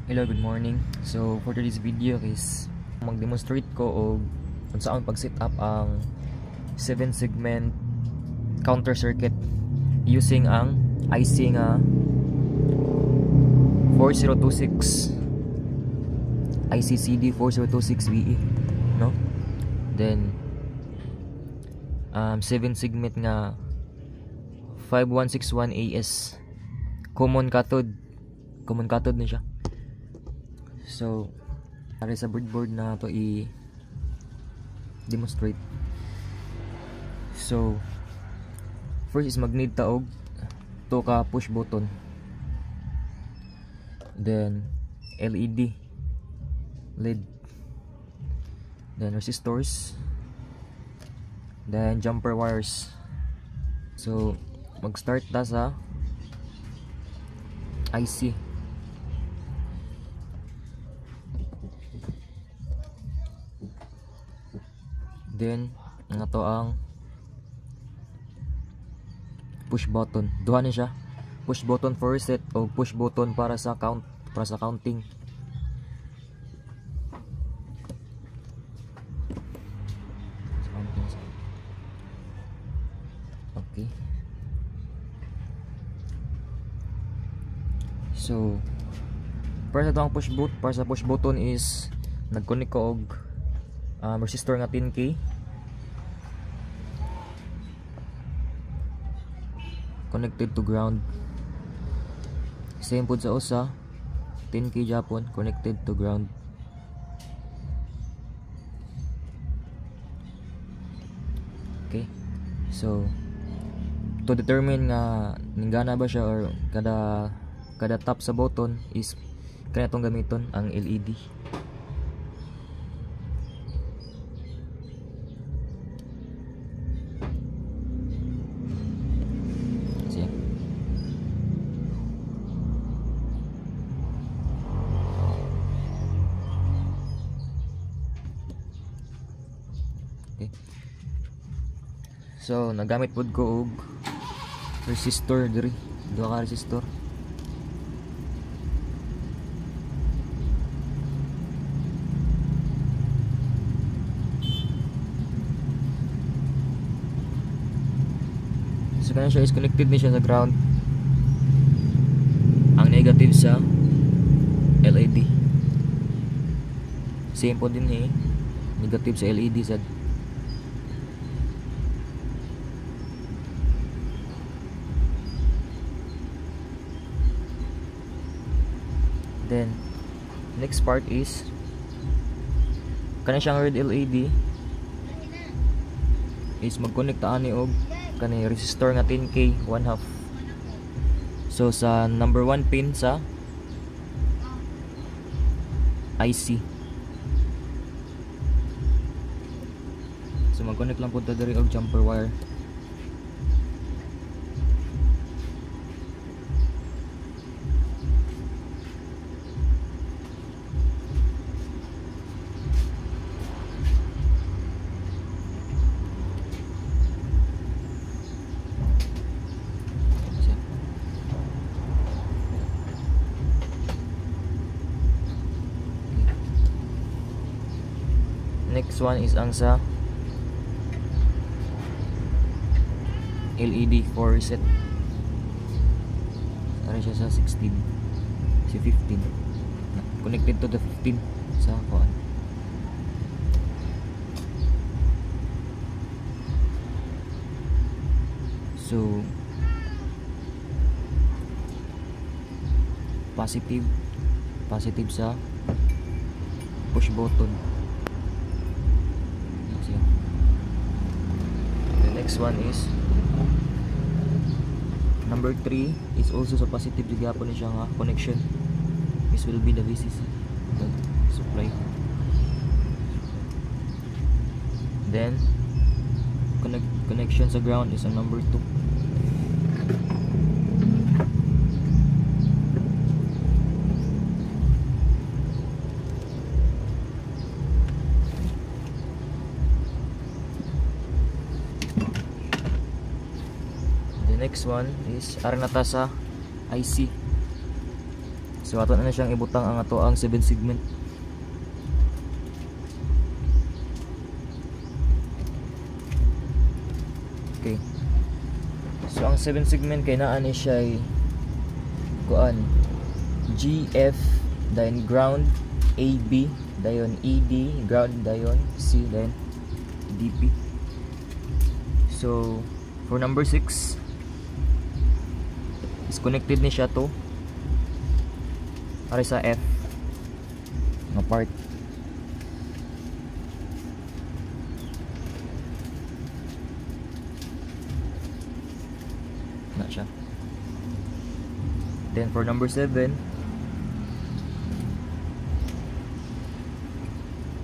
Hello, good morning. So for today's video is mag-demonstrate ko o kung saan pag-set up ang 7 segment counter circuit using ang IC nga 4026 ICCD 4026VE, no? Then 7 segment nga 5161 AS common cathode na siya. So para sa breadboard na to i-demonstrate. So first is mag-need ta og to ka push button, then LED, then resistors, then jumper wires. So mag-start ta sa IC. Then nga to ang push button. Duha na siya. Push button for reset o push button para sa counting. Okay. So para sa push button is nag-connect ko og resistor nga 10K. Connected to ground. Same po sa usa 10K Japon connected to ground. Okay. So to determine nga ningana ba siya or kada tap sa button is kaya itong gamiton ang LED. Okay. So nagamit pod ko og resistor diri, duha ka resistor. So kanya siya is connected ni siya sa ground. Ang negative sa LED. Same po din negative sa LED sad. Then next part is kanya siyang red LED is mag-connect ta ani og kani resistor nga 10K 1/2. So sa number 1 pin sa IC. So mag-connect lang po ta diri og jumper wire. Next one is ang sa LED for reset. Ano siya sa 16 si 15 connected to the 15 sa kuan. So positive sa push button. The next one is number 3 is also sa positive gapon siya nga connection. This will be the VCC supply. Then connection sa ground is ang number 2. Next one is aranata sa IC. So ato na siyang ibutang ang ato ang 7 segment. Okay. So ang 7 segment kay naa ni siya ay kuan GF dayon ground, AB dayon ED ground dayon C dayon DP. So for number 6 is connected ni siya to para sa F na part. Na siya. Then for number 7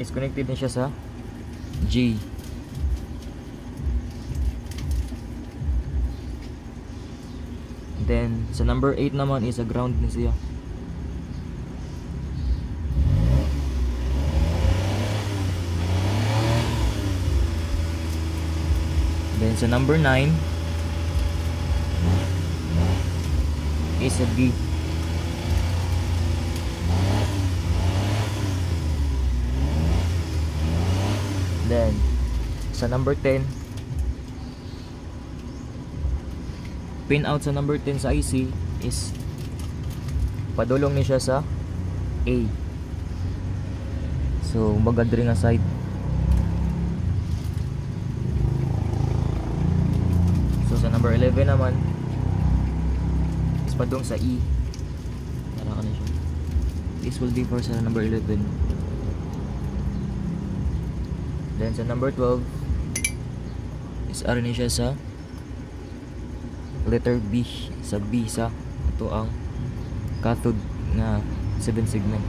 is connected na siya sa G. Then sa number 8 naman is a ground ni siya. Then sa number 9 is a B. Then sa number 10 pin out sa number 10 sa IC is padulong ni siya sa A. So magad rin nga side. So sa number 11 naman is padung sa E. Tara ka na siya. This will be for sa number 11. Then sa number 12 is ari ni siya sa letter B. Sa B sa ito ang cathode na 7 segment.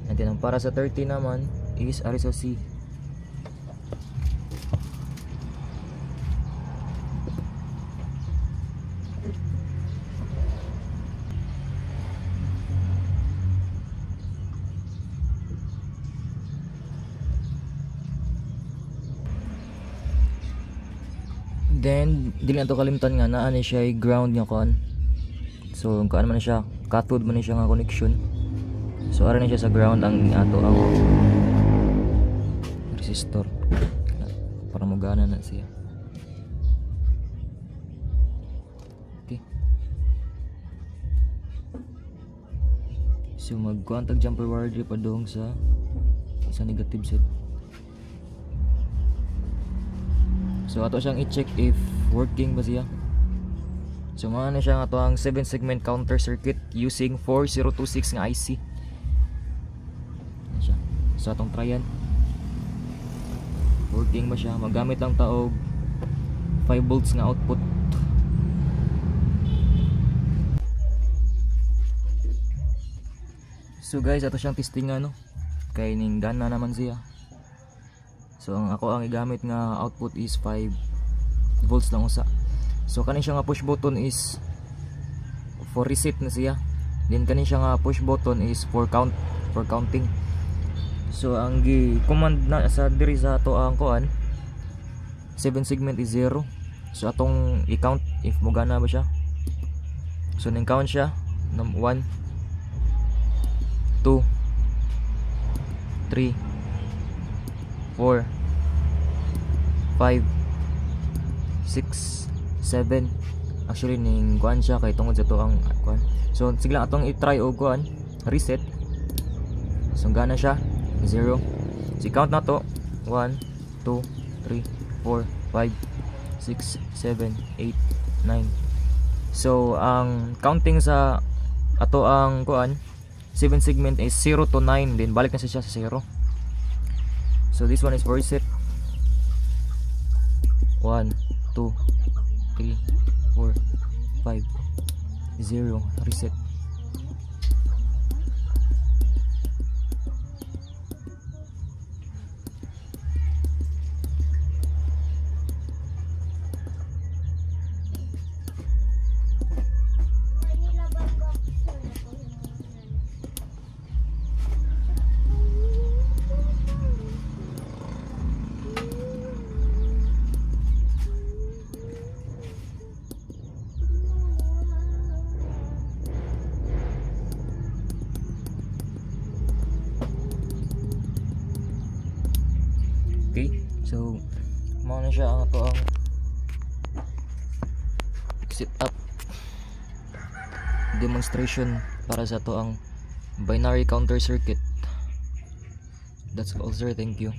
And then ang para sa 30 naman is ari sa C. Then dili na to kalimtan nga naa ni siya ground nga kon. So kaan man siya, cathode man siya nga connection. So ara ni siya sa ground ang ato ang resistor para magana na siya. Okay. So mag-contact jumper wire di pa dong sa negative side. So ato siyang i-check if working ba siya. So mga na siya nga ato ang 7 segment counter circuit using 4026 nga IC. Yan siya. So atong tryan. Working ba siya? Magamit lang taog 5 volts nga output. So guys, ato siyang testing ano. Kay ning gana naman siya. So ako ang igamit nga output is 5 volts lang usa. So kanin siya nga push button is for reset na siya. Then kanin siya nga push button is for counting. So ang gi-command na sa diri sa ato ang kuan 7 segment is 0. So atong i-count if mogana ba siya. So ning count siya 1 2 3 4 5 6 7. Actually ning kuan siya kay tungod sa to ang kuan. So sige lang atong i-try og kuan reset. So gana siya 0. So count na to 1 2 3 4 5 6 7 8 9. So ang counting sa ato ang kuan 7 segment is 0 to 9, then balik na siya sa 0. So this one is for reset. 1 2 3 4 5 0 reset. Okay, so mao na siya ang ato ang set up demonstration para sa to ang binary counter circuit. That's all, sir. Thank you.